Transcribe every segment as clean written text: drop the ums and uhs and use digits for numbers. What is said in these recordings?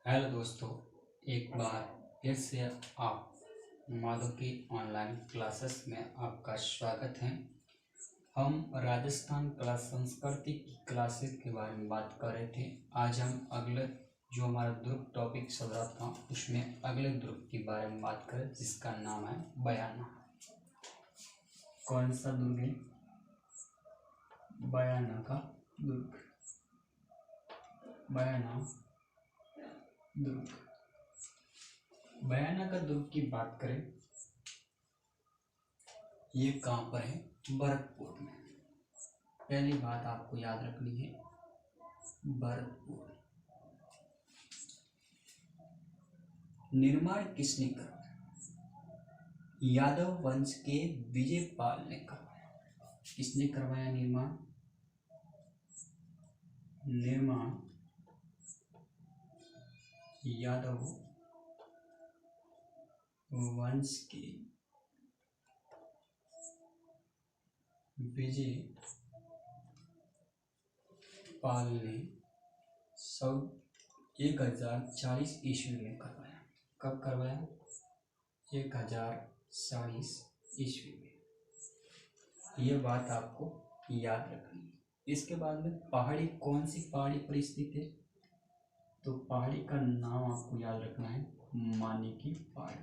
Hello दोस्तों, एक बार फिर से आप माधव की ऑनलाइन क्लासेस में आपका स्वागत है। हम राजस्थान कला संस्कृति की क्लासेस के बारे में बात कर रहे थे। आज हम अगले जो हमारा दुर्ग टॉपिक चल रहा था उसमें अगले दुर्ग के बारे में बात करें, जिसका नाम है बयाना। कौन सा दुर्ग है? बयाना का दुर्ग। बयाना दुर्ग। बयाना का दुर्ग की बात करें, ये कहाँ पर है? भरतपुर में। पहली बात आपको याद रखनी है, भरतपुर। निर्माण किसने करा? यादव वंश के विजयपाल ने करवाया। किसने करवाया निर्माण? निर्माण यादव वंश के विजयपाल ने 1040 ईस्वी में करवाया। कब करवाया? 1040 ईस्वी में। ये बात आपको याद रखनी है। इसके बाद में पहाड़ी, कौन सी पहाड़ी पर स्थित है? तो पहाड़ी का नाम आपको याद रखना है, मानी की पहाड़ी।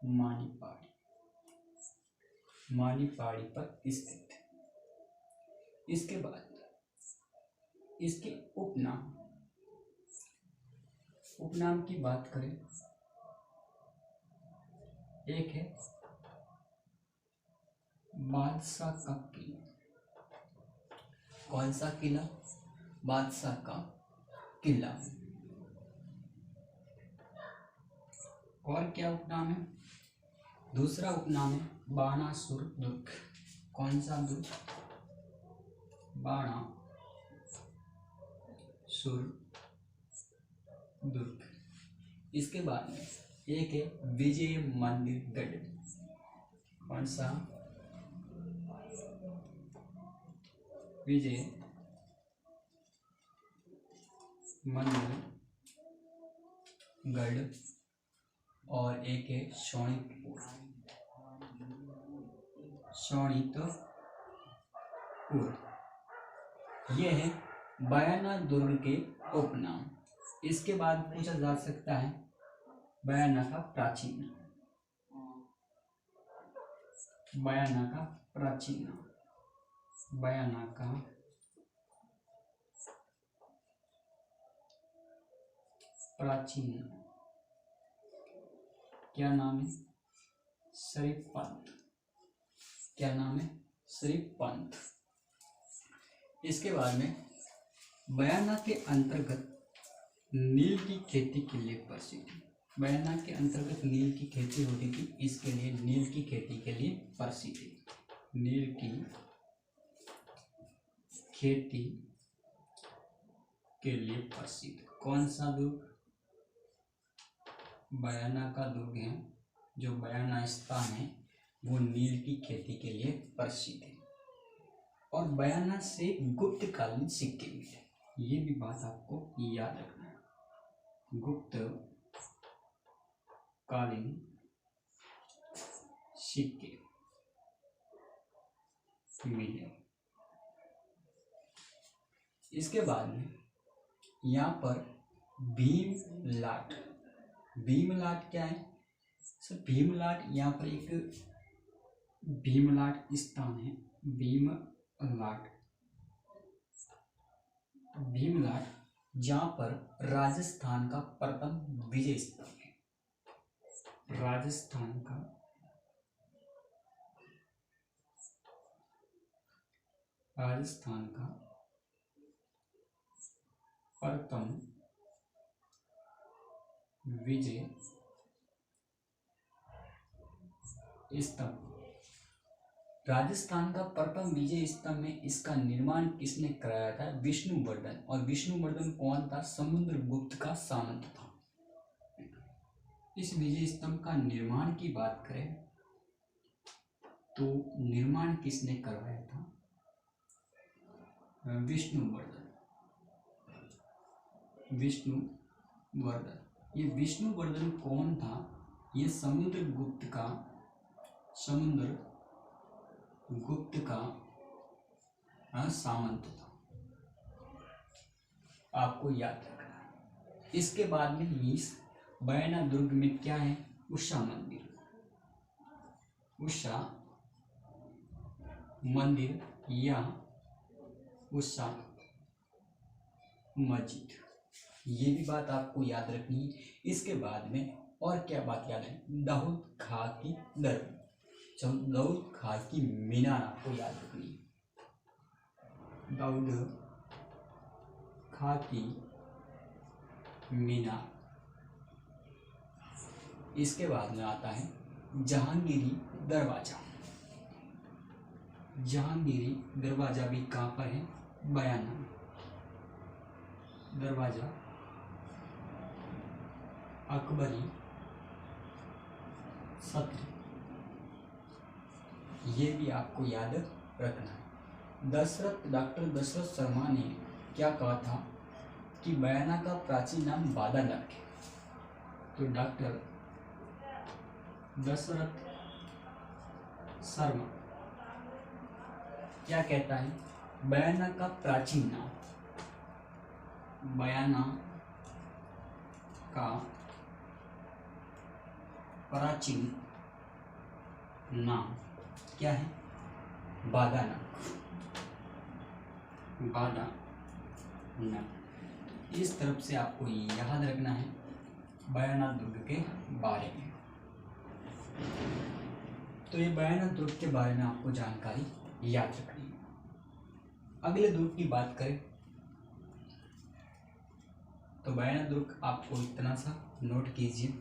मानी पहाड़ी, मानी पहाड़ी पर स्थित है। इसके बाद इसके उपनाम की बात करें, एक है बादशाह का किला। कौन सा किला? बादशाह का किला। और क्या उपनाम है? दूसरा उपनाम है बाणासुर दुर्ग। कौन सा दुर्ग? बाणासुर दुर्ग। इसके बाद में एक है विजय मंदिर गढ़। कौन सा? विजय मंदिर गढ़। और एक है शोणितपुर। ये है बयाना दुर्ग के उपनाम। इसके बाद पूछा जा सकता है बयाना का प्राचीन नाम। बयाना का प्राचीन नाम। बयाना का प्राचीन नाम क्या नाम है? शरीफ पंथ। क्या नाम है? शरीफ पंथ। इसके बाद में बयाना के अंतर्गत नील की खेती के लिए प्रसिद्ध है। बयाना के अंतर्गत नील की खेती होती थी, इसके लिए नील की खेती के लिए प्रसिद्ध है। नील की खेती के लिए प्रसिद्ध। कौन सा दुर्ग? बयाना का दुर्ग है। जो बयाना स्थान है वो नील की खेती के लिए प्रसिद्ध है। और बयाना से गुप्त कालीन सिक्के मिले, ये भी बात आपको याद रखना है। गुप्त कालीन सिक्के मिले। इसके बाद में यहाँ पर भीमलाट। भीमलाट क्या है? सर भीमलाट यहाँ पर एक भीमलाट स्थान है। भीमलाट जहाँ पर राजस्थान का प्रथम विजय स्तंभ है। राजस्थान का प्रथम विजय स्तंभ। राजस्थान का प्रथम विजय स्तंभ में इसका निर्माण किसने कराया था? विष्णुवर्धन। और विष्णुवर्धन कौन था? समुद्रगुप्त का सामंत था। इस विजय स्तंभ का निर्माण की बात करें तो निर्माण किसने करवाया था? विष्णुवर्धन। वर्धन। ये विष्णुवर्धन कौन था? ये समुद्रगुप्त का सामंत था, आपको याद रखना है। इसके बाद में इस बयाना दुर्ग में क्या है? उषा मंदिर या उषा मस्जिद, ये भी बात आपको याद रखनी है। इसके बाद में और क्या बात याद है? दाऊद खां की मीनार आपको याद रखनी है। दाऊद खां की मीनार। इसके बाद में आता है जहांगीरी दरवाजा भी कहाँ पर है? बयाना दरवाजा अकबरी सत्र, ये भी आपको याद रखना है। डॉक्टर दशरथ शर्मा ने क्या कहा था कि बयाना का प्राचीन नाम बादानक है। तो डॉक्टर दशरथ शर्मा क्या कहता है? बयाना का प्राचीन नाम क्या है? बादानक। इस तरफ से आपको याद रखना है बयाना दुर्ग के बारे में। तो ये बयाना दुर्ग के बारे में आपको जानकारी याद रखनी है। अगले दुर्ग की बात करें तो बयाना दुर्ग आपको इतना सा नोट कीजिए।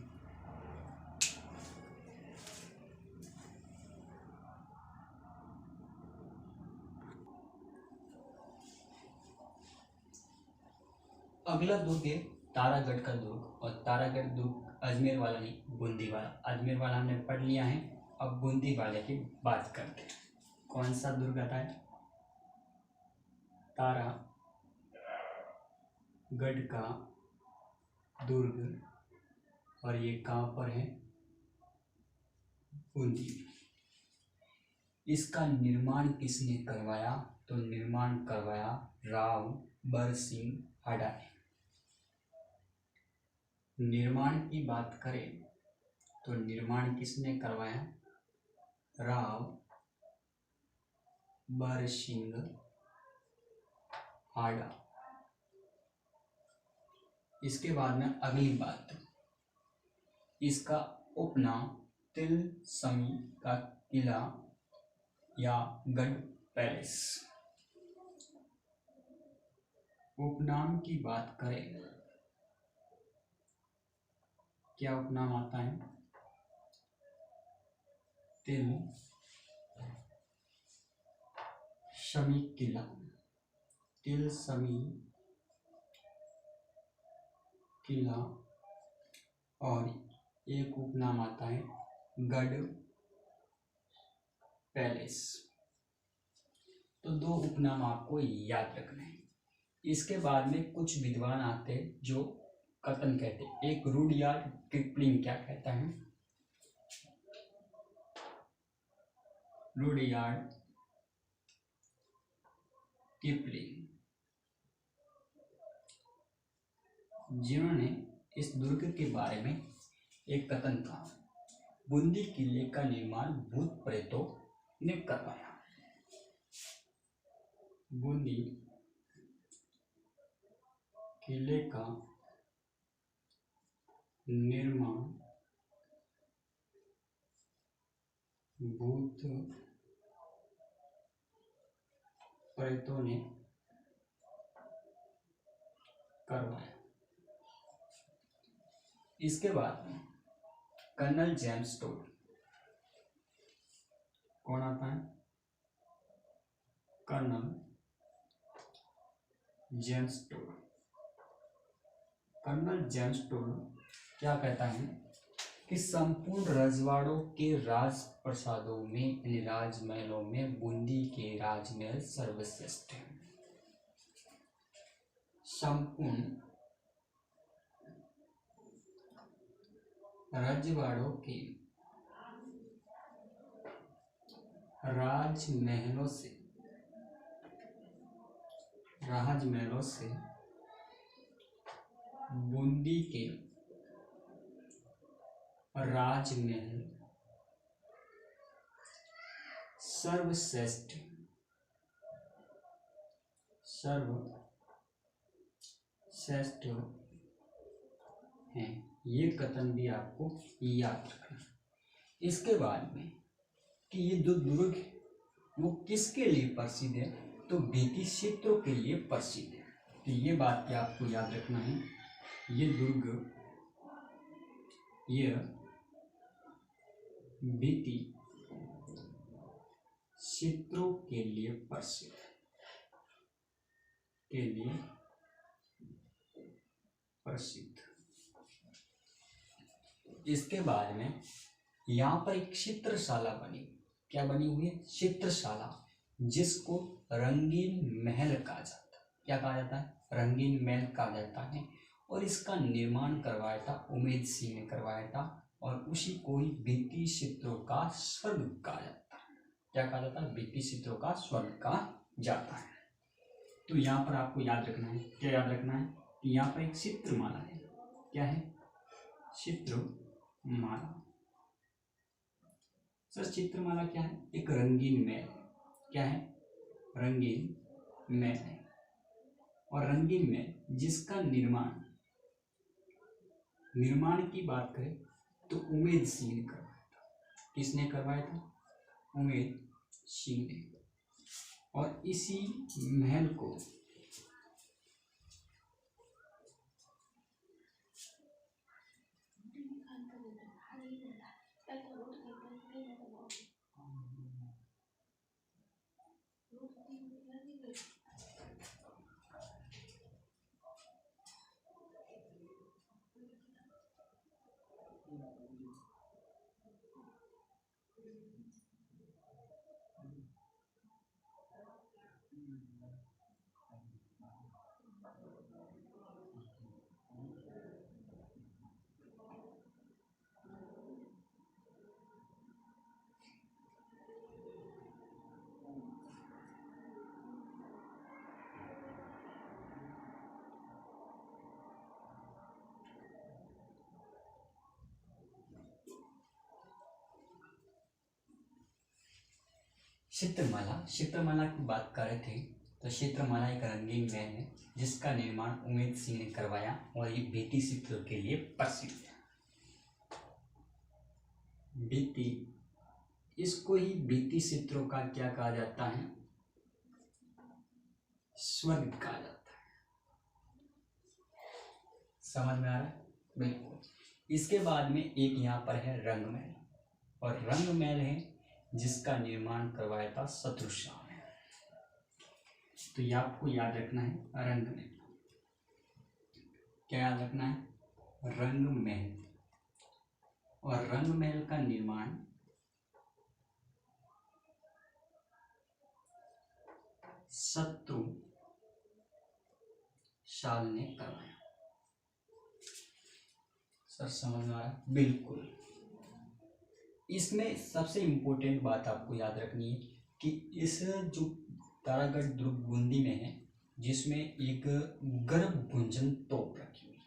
अगला दुर्ग है तारागढ़ का दुर्ग, और तारागढ़ दुर्ग अजमेर वाला नहीं, बूंदी वाला। अजमेर वाला हमने पढ़ लिया है, अब बूंदी वाले की बात करते हैं। कौन सा दुर्ग आता है? तारागढ़ का दुर्ग, और ये कहाँ पर है? बूंदी। इसका निर्माण किसने करवाया? तो निर्माण करवाया राव बरसिंह हाड़ा ने। निर्माण की बात करें तो निर्माण किसने करवाया? राव बरसिंह हाड़ा। इसके बाद में अगली बात, इसका उपनाम तिलस्मी का किला या गढ़ पैलेस। उपनाम की बात करें, क्या उपनाम आता है? तिलस्मी किला, तिलस्मी किला, और एक उपनाम आता है गढ़ पैलेस। तो दो उपनाम आपको याद रखने हैं। इसके बाद में कुछ विद्वान आते हैं जो कथन कहते हैं। एक रुडयार्ड किपलिंग क्या कहता है? रुडयार्ड किपलिंग, जिन्होंने इस दुर्ग के बारे में एक कथन कहा, बूंदी किले का निर्माण भूत प्रेतों ने करवाया। बूंदी किले का निर्माण भूत प्रेतों ने करवाया। इसके बाद में कर्नल जेम्स टोड, कौन आता है? Colonel James Tod. Colonel James Tod क्या कहता है कि संपूर्ण रजवाड़ों के राजप्रसादों में, यानी राजमहलों में बूंदी के राजमहल सर्वश्रेष्ठ है। संपूर्ण रजवाड़ों के राजमहलों से बूंदी के राजमहल सर्वश्रेष्ठ हैं। ये कथन भी आपको याद रखना। इसके बाद में कि ये जो दुर्ग है वो किसके लिए प्रसिद्ध है, तो भित्तिचित्रों के लिए प्रसिद्ध है। तो ये बात भी आपको याद रखना है। ये दुर्ग भित्तिचित्रों के लिए प्रसिद्ध इसके बाद में यहाँ पर एक चित्रशाला बनी। क्या बनी हुई है? चित्रशाला, जिसको रंगीन महल कहा जाता है। क्या कहा जाता है? रंगीन महल कहा जाता है। और इसका निर्माण करवाया था उमेद सिंह ने करवाया था, और उसी को ही भित्तिचित्रों का स्वर्ग कहा जाता है। क्या कहा जाता है? भित्तिचित्रों का स्वर्ग कहा जाता है। तो यहाँ पर आपको याद रखना है। क्या याद रखना है? कि यहाँ पर एक चित्रमाला है। क्या है? चित्रमाला। सर चित्रमाला क्या है? एक रंगीन महल। क्या है? रंगीन महल है। और रंगीन महल जिसका निर्माण की बात करें तो उमेद सिंह ने करवाया था। किसने करवाया था? उमेद सिंह ने। और इसी महल को चित्रमाला की बात कर रहे थे। तो चित्रमाला एक रंगीन महल है जिसका निर्माण उमेद सिंह ने करवाया, और ये भित्तिचित्रों के लिए प्रसिद्ध है। इसको ही भित्तिचित्रों का क्या कहा जाता है? स्वर्ग कहा जाता है। समझ में आ रहा है? बिल्कुल। इसके बाद में एक यहाँ पर है रंगमहल, और रंगमहल है जिसका निर्माण करवाया था शत्रुशाह ने। तो ये आपको याद रखना है, रंगमहल। क्या याद रखना है? रंगमहल। और रंगमहल का निर्माण शत्रुशाह ने करवाया। सर समझ में आ रहा है? बिल्कुल। इसमें सबसे इम्पोर्टेंट बात आपको याद रखनी है कि इस जो तारागढ़ दुर्ग बूंदी में है, जिसमें एक गर्भगुंजन तोप रखी हुई है।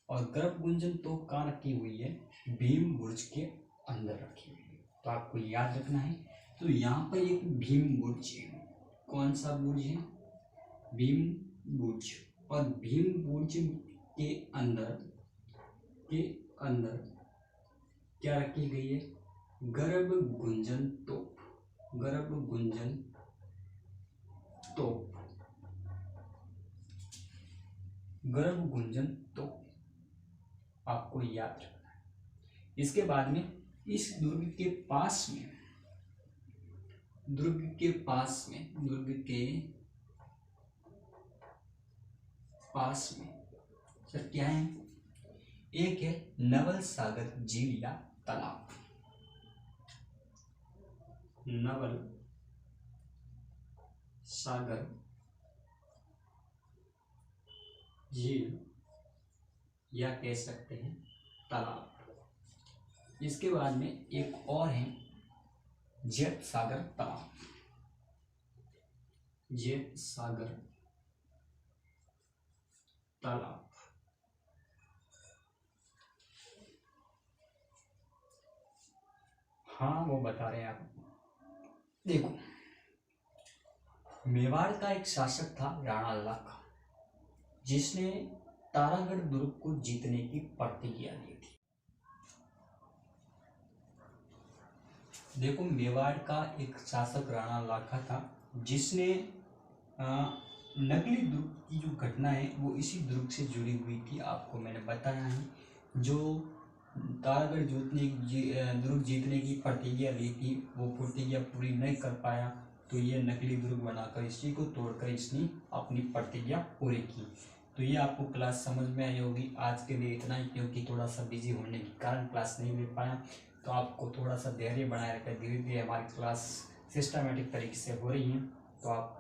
और गर्भगुंजन तोप कहाँ रखी हुई है? भीम बुर्ज के अंदर रखी हुई है। तो आपको याद रखना है। तो यहाँ पर एक भीम बुर्ज है। कौन सा बुर्ज है? भीम बुर्ज। और भीम बुर्ज के अंदर क्या रखी गई है? गर्भगुंजन तोप। गर्भगुंजन तोप आपको याद रखना है। इसके बाद में इस दुर्ग के पास में सर क्या है? एक है नवल सागर झील या तालाब। नवल सागर झील या कह सकते हैं तालाब। इसके बाद में एक और है जेट सागर तालाब। जेट सागर तालाब। हाँ वो बता रहे हैं आप। देखो, मेवाड़ का एक शासक था राणा लखा, जिसने तारागढ़ दुर्ग को जीतने की प्रतिज्ञा ली थी। देखो, मेवाड़ का एक शासक राणा लखा था, जिसने नकली दुर्ग की जो घटना है वो इसी दुर्ग से जुड़ी हुई थी। आपको मैंने बताया है, जो तारागढ़ दुर्ग जीतने की प्रतिज्ञा ली थी वो प्रतिज्ञा पूरी नहीं कर पाया, तो ये नकली दुर्ग बनाकर इसी को तोड़कर इसने अपनी प्रतिज्ञा पूरी की। तो ये आपको क्लास समझ में आई होगी। आज के लिए इतना ही, क्योंकि थोड़ा सा बिजी होने के कारण क्लास नहीं ले पाया। तो आपको थोड़ा सा धैर्य बनाए रखकर धीरे धीरे हमारी क्लास सिस्टमेटिक तरीके से हो रही है। तो आप